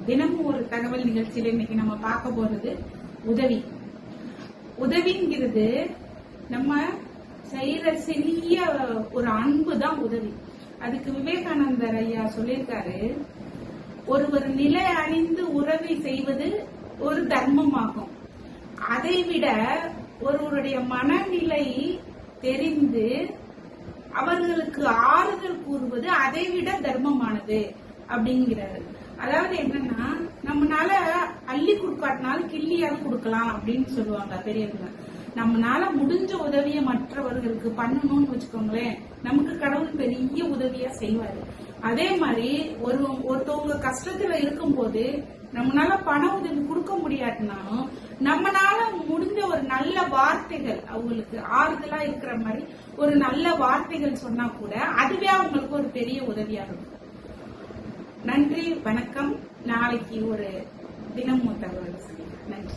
தினமும் ஒரு தகவல் நிகழ்ச்சியில இன்னைக்கு நம்ம பார்க்க போறது உதவி. உதவிங்கிறது நம்ம செய்யற சிறிய ஒரு அன்பு தான் உதவி. அதுக்கு விவேகானந்தர் ஐயா சொல்லியிருக்காரு, ஒருவர் நிலை அணிந்து உதவி செய்வது ஒரு தர்மமாகும். அதைவிட ஒருவருடைய மனநிலை தெரிந்து அவர்களுக்கு ஆறுதல் கூறுவது அதைவிட தர்மமானது அப்படிங்கிறாரு. அதாவது என்னன்னா, நம்மனால அள்ளி கொடுக்காட்டினாலும் கிள்ளியாவது கொடுக்கலாம் அப்படின்னு சொல்லுவாங்க பெரியவங்க. நம்மனால முடிஞ்ச உதவிய மற்றவர்களுக்கு பண்ணணும்னு வச்சுக்கோங்களேன், நமக்கு கடவுள் பெரிய உதவியா செய்வாரு. அதே மாதிரி ஒருத்தவங்க கஷ்டத்துல இருக்கும் போது நம்மளால பண உதவி கொடுக்க முடியாட்டினாலும் நம்மனால முடிஞ்ச ஒரு நல்ல வார்த்தைகள், அவங்களுக்கு ஆறுதலா இருக்கிற மாதிரி ஒரு நல்ல வார்த்தைகள் சொன்னா கூட அதுவே அவங்களுக்கு ஒரு பெரிய உதவியா இருக்கும். நன்றி, வணக்கம். நாளைக்கு ஒரு தினமும் தகவல். நன்றி.